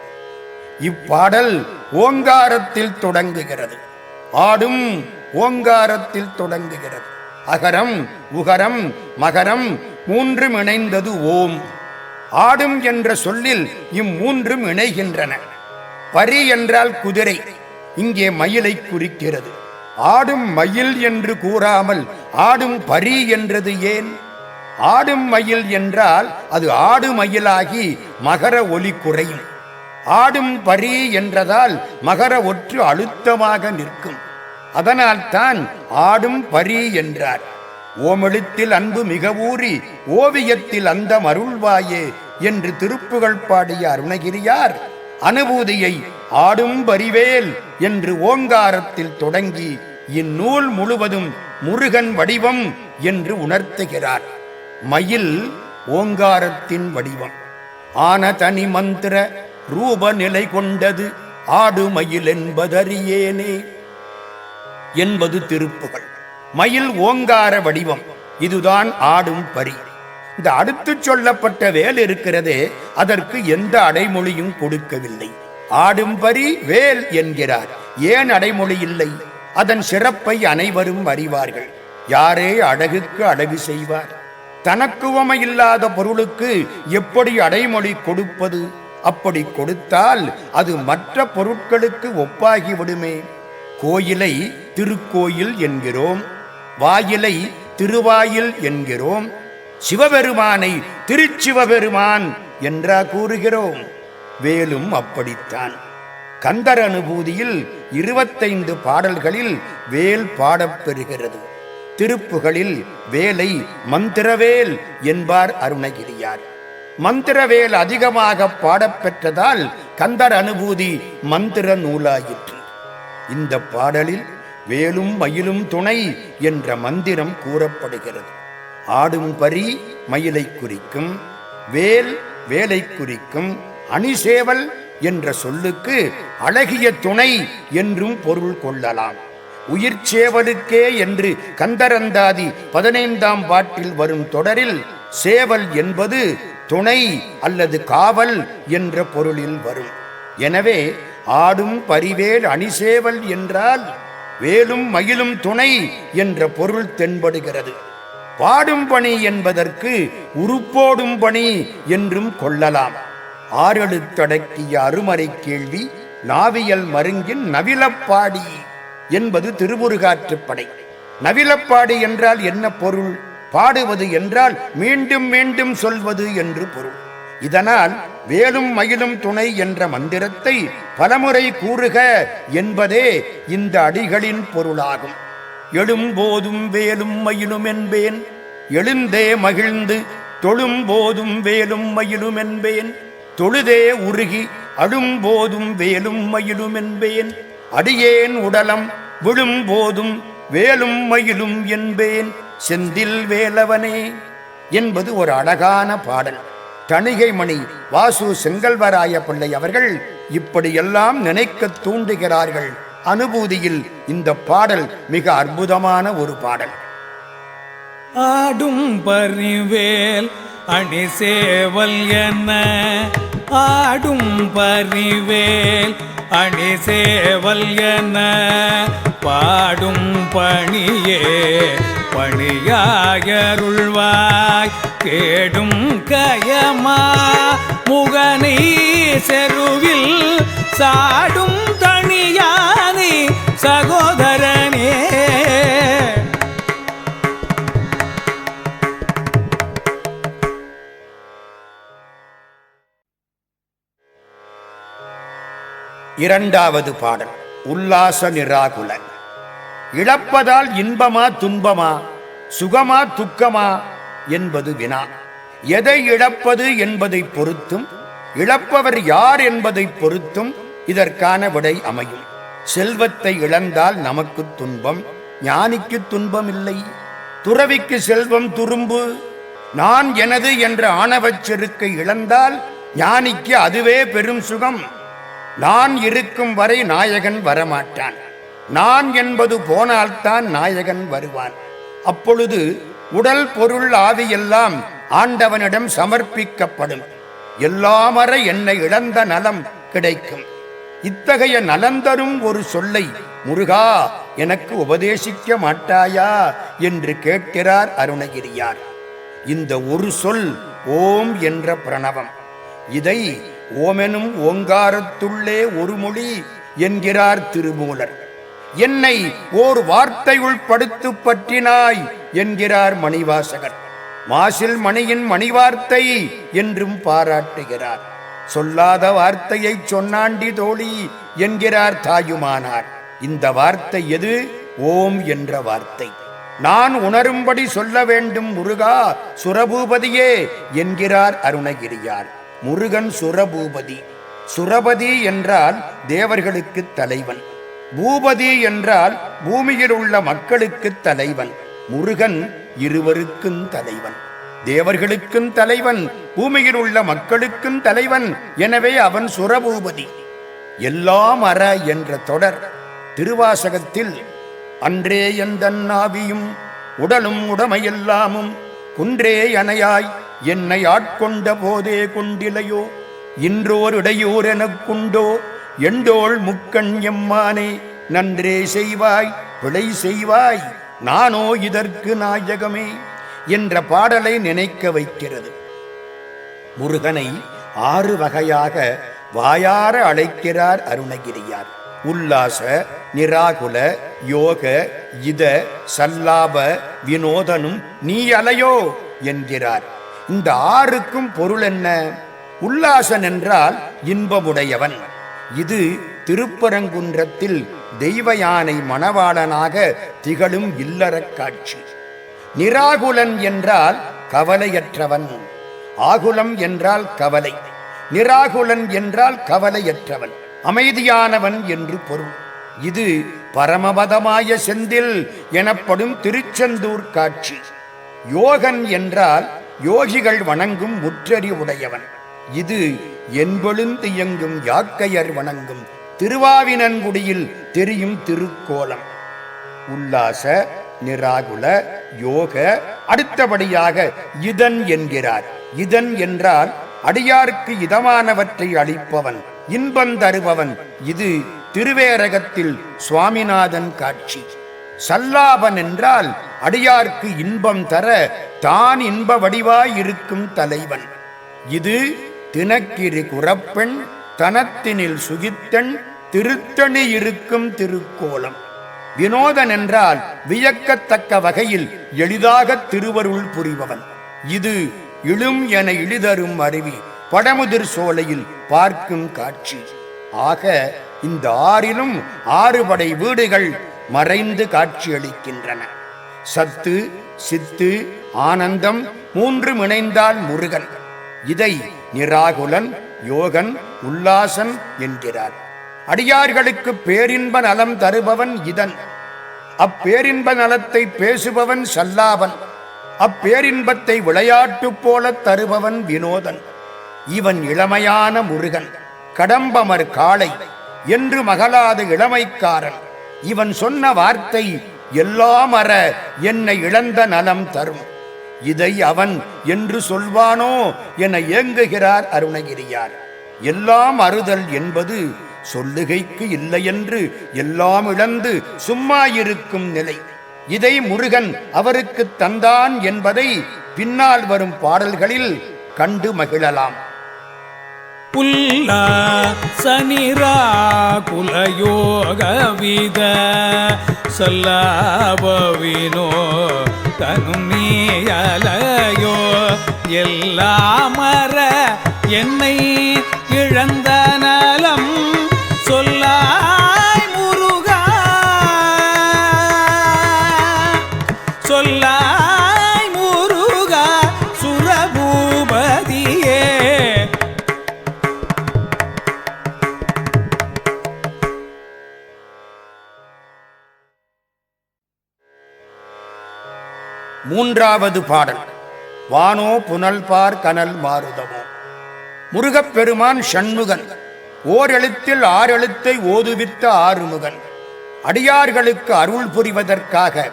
இப்பாடல் ஓங்காரத்தில் தொடங்குகிறது. ஆடும் ஓங்காரத்தில் தொடங்குகிறது. அகரம் உகரம் மகரம் மூன்றும் இணைந்தது ஓம். ஆடும் என்ற சொல்லில் இம்மூன்றும் இணைகின்றன. பரி என்றால் குதிரை, இங்கே மயிலை குறிக்கிறது. ஆடும் மயில் என்று கூறாமல் ஆடும் பரி என்றது ஏன்? ஆடும் மயில் என்றால் அது ஆடு மயிலாகி மகர ஒலி குறையும். ஆடும் பரி என்றதால் மகர ஒற்று அழுத்தமாக நிற்கும். அதனால்தான் ஆடும் பரி என்றார். ஓமெழுத்தில் அன்பு மிக ஊறி ஓவியத்தில் அந்த அருள்வாயே என்று திருப்புகழ் பாடிய அருணகிரியார் அனுபூதியை ஆடும் பரிவேல் என்று ஓங்காரத்தில் தொடங்கி இந்நூல் முழுவதும் முருகன் வடிவம் என்று உணர்த்துகிறார். மயில் ஓங்காரத்தின் வடிவம். ஆன தனி மந்திர ரூப நிலை கொண்டது ஆடு மயில் என்பதறியேனே என்பது திருப்புகழ். மயில் ஓங்கார வடிவம். இதுதான் ஆடும் பரி. இந்த அடுத்து சொல்லப்பட்ட வேல் இருக்கிறதே, அதற்கு எந்த அடைமொழியும் கொடுக்கவில்லை. ஆடும் பரி வேல் என்கிறார். ஏன் அடைமொழி இல்லை? அதன் சிறப்பை அனைவரும் அறிவார்கள். யாரே அழகுக்கு அழகு செய்வார்? தனக்கு உவமையில்லாத பொருளுக்கு எப்படி அடைமொழி கொடுப்பது? அப்படி கொடுத்தால் அது மற்ற பொருட்களுக்கு ஒப்பாகிவிடுமே. கோயிலை திருக்கோயில் என்கிறோம், வாயிலை திருவாயில் என்கிறோம், சிவபெருமானை திருச்சிவபெருமான் என்றா கூறுகிறோம். வேலும் அப்படித்தான். கந்தர் அனுபூதியில் 25 பாடல்களில் வேல் பாடப்பெறுகிறது. திருப்புகளில் வேலை மந்திரவேல் என்பார் அருணகிரியார். மந்திரவேல் அதிகமாக பாடப்பெற்றதால் கந்தர் அனுபூதி மந்திர நூலாயிற்று. இந்த பாடலில் வேலும் மயிலும் துணை என்ற மந்திரம் கூறப்படுகிறது. ஆடும் பரி மயிலை குறிக்கும், வேல் வேலை குறிக்கும், அணிசேவல் என்ற சொல்லுக்கு அழகிய துணை என்றும் பொருள் கொள்ளலாம். உயிர் சேவலுக்கே என்று கந்தரந்தாதி 15ஆம் பாட்டில் வரும் தொடரில் சேவல் என்பது துணை அல்லது காவல் என்ற பொருளில் வரும். எனவே ஆடும் பரிவேல் அணிசேவல் என்றால் வேலும் மயிலும் துணை என்ற பொருள் தென்படுகிறது. பாடும் பணி என்பதற்கு உருப்போடும் பணி என்றும் கொள்ளலாம். ஆறெழுத்தடக்கிய அருமறை கேள்வி நாவியல் மருங்கின் நவிலப்பாடி என்பது திருமுருகாற்றுப்படை. நவிலப்பாடி என்றால் என்ன பொருள்? பாடுவது என்றால் மீண்டும் மீண்டும் சொல்வது என்று பொருள். இதனால் வேலும் மயிலும் துணை என்ற மந்திரத்தை பலமுறை கூறுக என்பதே இந்த அடிகளின் பொருளாகும். எழும்போதும் வேலும் மயிலும் என்பேன், எழுந்தே மகிழ்ந்து தொழும்போதும் வேலும் மயிலும் என்பேன், தொழுதே உருகி அழும்போதும் வேலும் மயிலும் என்பேன், அடியேன் உடலம் விழும்போதும் வேலும் மயிலும் என்பேன் செந்தில் வேலவனே என்பது ஒரு அழகான பாடல். தணிகைமணி வாசு செங்கல்வராய பிள்ளை அவர்கள் இப்படியெல்லாம் நினைக்க தூண்டுகிறார்கள். அனுபூதியில் இந்த பாடல் மிக அற்புதமான ஒரு பாடல். ஆடும் பரிவேல் அணி சேவல் என, ஆடும் பரிவேல் அணி சேவல் என, பாடும் பணியே பணியாயருள்வாய், கேடும் கயமா முகனை செருவில் சாடும் தனியானி சகோதரனே. இரண்டாவது பாடல் உல்லாச நிராகுல. இழப்பதால் இன்பமா துன்பமா, சுகமா துக்கமா என்பது வினா. எதை இழப்பது என்பதை பொறுத்தும் இழப்பவர் யார் என்பதை பொறுத்தும் இதற்கான விடை அமையும். செல்வத்தை இழந்தால் நமக்கு துன்பம், ஞானிக்கு துன்பம் இல்லை. துறவிக்கு செல்வம் துரும்பு. நான் எனது என்ற ஆணவச் செருக்கை இழந்தால் ஞானிக்கு அதுவே பெரும் சுகம். நான் இருக்கும் வரை நாயகன் வரமாட்டான். நான் என்பது போனால்தான் நாயகன் வருவான். அப்பொழுது உடல் பொருள் ஆவியெல்லாம் ஆண்டவனிடம் சமர்ப்பிக்கப்படும். எல்லாமற என்னை இழந்த நலம் கிடைக்கும். இத்தகைய நலந்தரும் ஒரு சொல்லை முருகா எனக்கு உபதேசிக்க மாட்டாயா என்று கேட்கிறார் அருணகிரியார். இந்த ஒரு சொல் ஓம் என்ற பிரணவம். இதை ஓமெனும் ஓங்காரத்துள்ளே ஒரு மொழி என்கிறார் திருமூலர். என்னை ஓர் வார்த்தையுள் படுத்து பற்றினாய் என்கிறார் மணிவாசகர். மாசில் மணியின் மணிவார்த்தை என்றும் பாராட்டுகிறார். சொல்லாத வார்த்தையை சொன்னாண்டி தோழி என்கிறார் தாயுமானார். இந்த வார்த்தை எது? ஓம் என்ற வார்த்தை. நான் உணரும்படி சொல்ல வேண்டும் முருகா சுரபூபதியே என்கிறார் அருணகிரியார். முருகன் சுரபூபதி. சுரபதி என்றால் தேவர்களுக்கு தலைவன், பூபதி என்றால் பூமியில் உள்ள மக்களுக்கு தலைவன். முருகன் இருவருக்கும் தலைவன். தேவர்களுக்கும் தலைவன், பூமியில் உள்ள மக்களுக்கும் தலைவன். எனவே அவன் சுரபூபதி. எல்லாம் அற என்ற தொடர் திருவாசகத்தில் அன்றே எந்தன் ஆவியும் உடலும் உடமையெல்லாமும் குன்றே அணையாய் என்னை ஆட்கொண்ட போதே கொண்டிலையோ, இன்றோர் இடையோர் எனக்குண்டோ எண்டோள் முக்கண் எம்மானே, நன்றே செய்வாய் பிழை செய்வாய் நானோ இதற்கு நாயகமே என்ற பாடலை நினைக்க வைக்கிறது. முருகனை 6 வகையாக வாயார அழைக்கிறார் அருணகிரியார். உல்லாச, நிராகுல, யோக, இத, சல்லாப, வினோதனும் நீ அலையோ என்கிறார். இந்த 6க்கும் பொருள் என்ன? உல்லாசன் என்றால் இன்பமுடையவன். இது திருப்பரங்குன்றத்தில் தெய்வ யானை மணவாளனாக திகழும் இல்லறக் காட்சி. நிராகுலன் என்றால் கவலையற்றவன். ஆகுலம் என்றால் கவலை. நிராகுலன் என்றால் கவலையற்றவன், அமைதியானவன் என்று பொருள். இது பரமபதமாய செந்தில் எனப்படும் திருச்செந்தூர் காட்சி. யோகன் என்றால் யோகிகள் வணங்கும் முற்றறிவுடையவன். இது என்பொழுந்து இயங்கும் யாக்கையர் வணங்கும் திருவாவினன்குடியில் தெரியும் திருக்கோலம். உல்லாச, நிராகுல, யோக, அடுத்தபடியாக இதன் என்கிறார். இதன் என்றால் அடியாருக்கு இதமானவற்றை அளிப்பவன், இன்பம் தருபவன். இது திருவேரகத்தில் சுவாமிநாதன் காட்சி. சல்லாபன் என்றால் அடியார்க்கு இன்பம் தர தான் இன்ப வடிவாயிருக்கும் தலைவன். இது தினக்கிரி குறப்பெண் தனத்தினில் சுகித்தன் திருத்தணி இருக்கும் திருக்கோலம். வினோதன் என்றால் வியக்கத்தக்க வகையில் எளிதாக திருவருள் புரிபவன். இது இழும் என இழிதரும் அருவி படமுதிர் சோலையில் பார்க்கும் காட்சி. ஆக இந்த ஆறிலும் 6 படை வீடுகள் மறைந்து காட்சியளிக்கின்றன. சத்து, சித்து, ஆனந்தம் 3 இணைந்தால் முருகன். இதை நிராகுலன், யோகன், உல்லாசன் என்கிறார். அடியார்களுக்கு பேரின்ப நலம் தருபவன் இதன். அப்பேரின்ப நலத்தை பேசுபவன் சல்லாபன். அப்பேரின்பத்தை விளையாட்டு போல தருபவன் வினோதன். இவன் இளமையான முருகன், கடம்பமர் காளை என்று மகளாத இளமைக்காரன். இவன் சொன்ன வார்த்தை எல்லாம் அற என்னை இழந்த நலம் தரும். இதை அவன் என்று சொல்வானோ என ஏங்குகிறார் அருணகிரியார். எல்லாம் அறுதல் என்பது சொல்லுகைக்கு இல்லையென்று எல்லாம் இழந்து சும்மா இருக்கும் நிலை. இதை முருகன் அவருக்கு தந்தான் என்பதை பின்னால் வரும் பாடல்களில் கண்டு மகிழலாம். உல்லாசனிரா குலயோகவித சல்லாபவினோ தனுமியலையோ எல்லாமற என்னை இழந்த நலம் சொல்லாய் முருகா சொல்லாய் முருகா சுரபூபதியே. மூன்றாவது பாடல் வானோ புனல்பார் கனல் மாருதமோ. முருகப்பெருமான் ஷண்முகன். ஓரெழுத்தில் 6 எழுத்தை ஓதுவித்த ஆறுமுகன். அடியார்களுக்கு அருள் புரிவதற்காக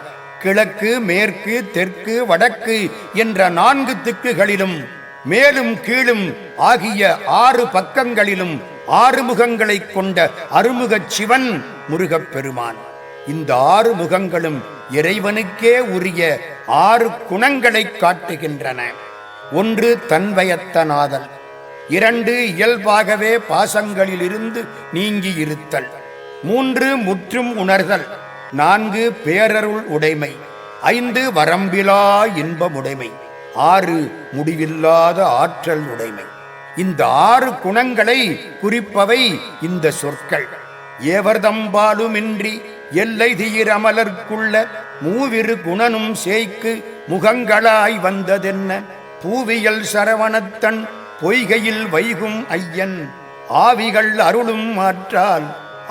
கிழக்கு, மேற்கு, தெற்கு, வடக்கு என்ற 4 திக்குகளிலும் மேலும் கீழும் ஆகிய 6 பக்கங்களிலும் 6 முகங்களைக் கொண்ட அருமுகச் சிவன் முருகப்பெருமான். இந்த 6 முகங்களும் இறைவனுக்கே உரிய 6 குணங்களை காட்டுகின்றன. 1 தன்வயத்தனாதல், 2 இயல்பாகவே பாசங்களிலிருந்து நீங்கி இருத்தல், 3 முற்றும் உணர்தல், 4 பேரருள் உடைமை, 5 வரம்பிலா இன்பமுடைமை, 6 முடிவில்லாத ஆற்றல் உடைமை. இந்த 6 குணங்களை குறிப்பவை இந்த சொற்கள். ஏவர்தம்பாலுமின்றி எல்லை தீரமலர்க்குள்ள மூவிரு குணனும் சேய்க்கு முகங்களாய் வந்ததென்ன பூவியல் சரவணத்தன் பொய்கையில் வைகும் ஐயன் ஆவிகள் அருளும் மாற்றால்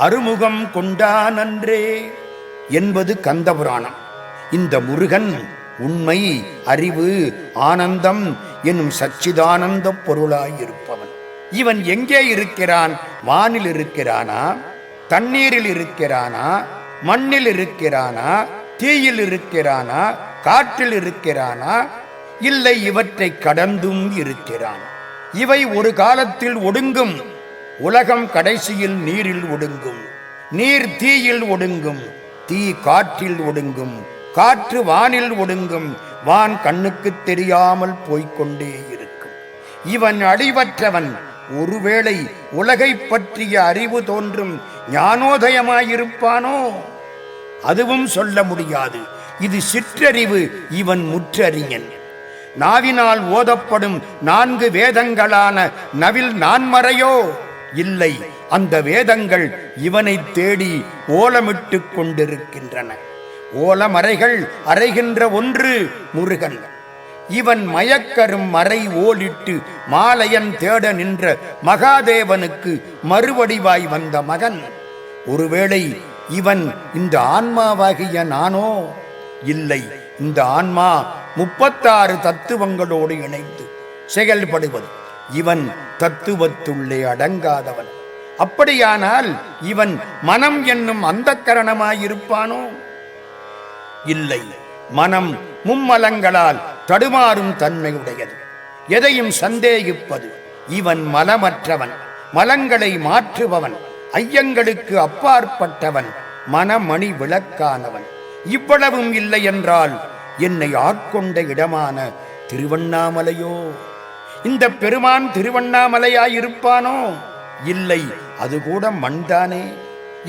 அருமுகம் கொண்டானன்றே என்பது கந்தபுராணம். இந்த முருகன் உண்மை, அறிவு, ஆனந்தம் என்னும் சச்சிதானந்த பொருளாயிருப்பவன். இவன் எங்கே இருக்கிறான்? வானில் இருக்கிறானா? தண்ணீரில் இருக்கிறானா? மண்ணில் இருக்கிறானா? தீயில் இருக்கிறானா? காற்றில் இருக்கிறானா? இல்லை, இவற்றை கடந்தும் இருக்கிறான். இவை ஒரு காலத்தில் ஒடுங்கும். உலகம் கடைசியில் நீரில் ஒடுங்கும், நீர் தீயில் ஒடுங்கும், தீ காற்றில் ஒடுங்கும், காற்று வானில் ஒடுங்கும், வான் கண்ணுக்கு தெரியாமல் போய்கொண்டே இருக்கும். இவன் அடிவற்றவன். ஒருவேளை உலகை பற்றிய அறிவு தோன்றும் ஞானோதயமாயிருப்பானோ? அதுவும் சொல்ல முடியாது. இது சிற்றறிவு. இவன் முற்றறிஞன். நாவினால் ஓதப்படும் 4 வேதங்களான நவில் நான்மறையோ? இல்லை, அந்த வேதங்கள் இவனை தேடி ஓலமிட்டு கொண்டிருக்கின்றன. ஓலமறைகள் அறைகின்ற ஒன்று முருகன். இவன் மயக்கரும் மறை ஓலிட்டு மாலையன் தேட நின்ற மகாதேவனுக்கு மறுவடிவாய் வந்த மகன். ஒருவேளை இவன் இந்த ஆன்மாவாகிய நானோ? இல்லை, இந்த ஆன்மா 36 தத்துவங்களோடு இணைந்து செயல்படுவது. இவன் தத்துவத்துள்ளே அடங்காதவன். அப்படியானால் இவன் மனம் என்னும் அந்தக்கரணமாயிருப்பானோ? இல்லை, மனம் மும்மலங்களால் தடுமாறும் தன்மையுடையது, எதையும் சந்தேகிப்பது. இவன் மலமற்றவன், மலங்களை மாற்றுபவன், ஐயங்களுக்கு அப்பாற்பட்டவன், மனமணி விளக்கானவன். இவ்வளவும் இல்லை என்றால் என்னை ஆட்கொண்ட இடமான திருவண்ணாமலையோ? இந்த பெருமான் திருவண்ணாமலையாயிருப்பானோ? இல்லை, அது கூட மண்தானே.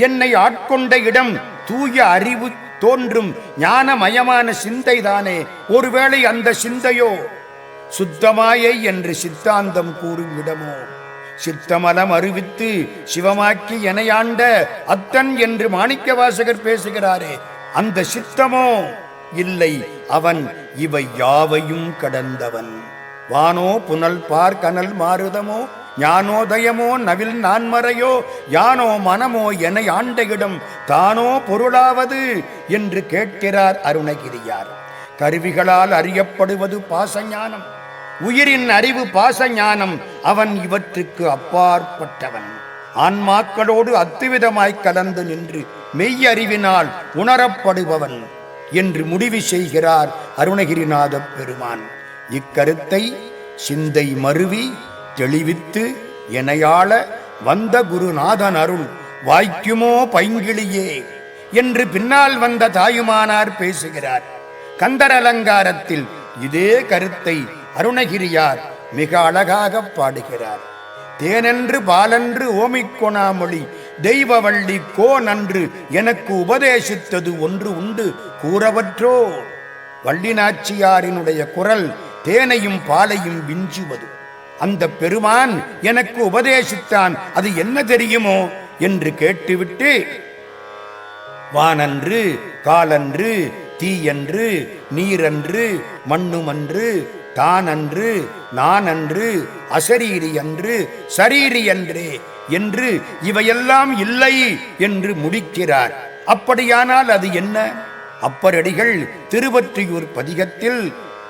என்னை ஆட்கொண்ட இடம் தூய அறிவு தோன்றும் ஞானமயமான சிந்தைதானே. ஒருவேளை அந்த சிந்தையோ சுத்தமாயை என்று சித்தாந்தம் கூறும் இடமோ? சித்தமலம் அறிவித்து சிவமாக்கி எனையாண்ட அத்தன் என்று மாணிக்கவாசகர் பேசுகிறாரே, அந்த சித்தமோ? இல்லை, அவன் இவை யாவையும் கடந்தவன். வானோ புனல் பார் கனல் மாருதமோ, ஞானோதயமோ நவில் நான்மறையோ, யானோ மனமோ என ஆண்ட இடம் தானோ பொருளாவது என்று கேட்கிறார் அருணகிரியார். கருவிகளால் அறியப்படுவது பாசஞானம். உயிரின் அறிவு பாசஞானம். அவன் இவற்றுக்கு அப்பாற்பட்டவன். ஆன்மாக்களோடு அத்துவிதமாய் கலந்து நின்று மெய்யறிவினால் உணரப்படுபவன் என்று முடிவு செய்கிறார் அருணகிரிநாத பெருமான். இக்கருத்தை சிந்தை மருவி தெளிவித்து எனையாள வந்த குருநாதன் அருள் வாய்க்குமோ பைங்கிளியே என்று பின்னால் வந்த தாயுமானார் பேசுகிறார். கந்தர் அலங்காரத்தில் இதே கருத்தை அருணகிரியார் மிக அழகாக பாடுகிறார். தேனென்று பாலன்று ஓமிக்கொணாமொழி தெய்வவள்ளி கோ நன்று எனக்கு உபதேசித்தது ஒன்று உண்டு கூறவற்றோ. வள்ளிநாச்சியாரினுடைய குரல் தேனையும் பாலையும் விஞ்சுவது. அந்த பெருமான் எனக்கு உபதேசித்தான், அது என்ன தெரியுமோ என்று கேட்டுவிட்டு, வானன்று காலன்று தீயன்று நீரன்று மண்ணுமன்று தானன்று நானன்று அசரீரி அன்று சரீரி அன்றே என்று இவையெல்லாம் இல்லை என்று முடிக்கிறார். அப்படியானால் அது என்ன? அப்பரடிகள் திருவொற்றியூர் பதிகத்தில்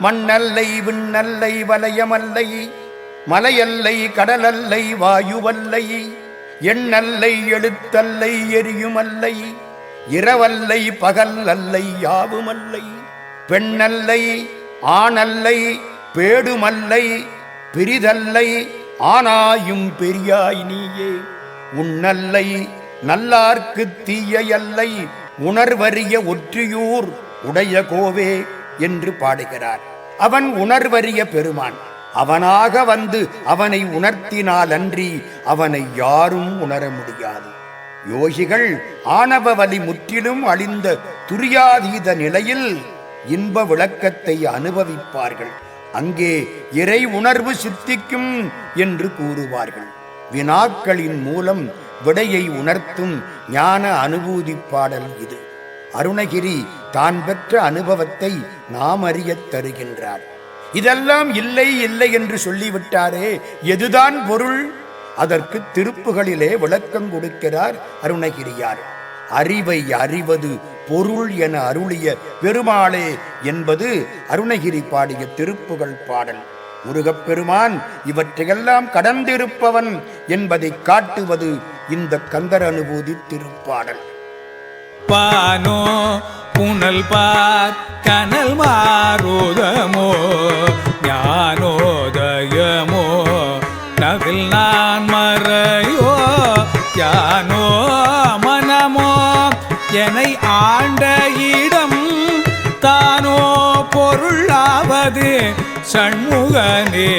மண்ணல்லை விண்ணல்லை வலயமல்லை மலையல்லை கடலல்லை வாயுவல்லை எண்ணல்லை எழுத்தல்லை எரியுமல்லை இரவல்லை பகல் அல்லை யாவுமல்லை பெண்ணல்லை ஆணல்லை பேடுமல்லை பிரிதல்லை ஆனாயும் பெரியாய் நீயே உன்னல்லை நல்லார்க்கு தீயல்லை உணர்வறிய ஒற்றியூர் உடைய கோவே என்று பாடுகிறார். அவன் உணர்வறிய பெருமான். அவனாக வந்து அவனை உணர்த்தினால் அன்றி அவனை யாரும் உணர முடியாது. யோகிகள் ஆணவ வலி முற்றிலும் அழிந்த துரியாதீத நிலையில் இன்ப விளக்கத்தை அனுபவிப்பார்கள். அங்கே இறை உணர்வு சித்திக்கும் என்று கூறுவார்கள். வினாக்களின் மூலம் விடையை உணர்த்தும் ஞான அனுபூதி பாடல் இது. அருணகிரி தான் பெற்ற அனுபவத்தை நாம் அறியத் தருகின்றார். இதெல்லாம் இல்லை இல்லை என்று சொல்லிவிட்டாரே, எதுதான் பொருள்? அதற்கு திருப்புகளிலே விளக்கம் கொடுக்கிறார் அருணகிரியார். அறிவை அறிவது பொருள் என அருளிய பெருமாளே என்பது அருணகிரி பாடிய திருப்புகழ் பாடல். முருகப்பெருமான் இவற்றையெல்லாம் கடந்திருப்பவன் என்பதை காட்டுவது இந்த கந்தர் அனுபூதி திருப்பாடல். பானோ புனல் பார் கனல் மாருதமோ ஞானோதயமோ நவில் நான் மறையோ யானோ மனமோ என்னை ஆண்ட இடம் தானோ பொருளாவது சண்முகனே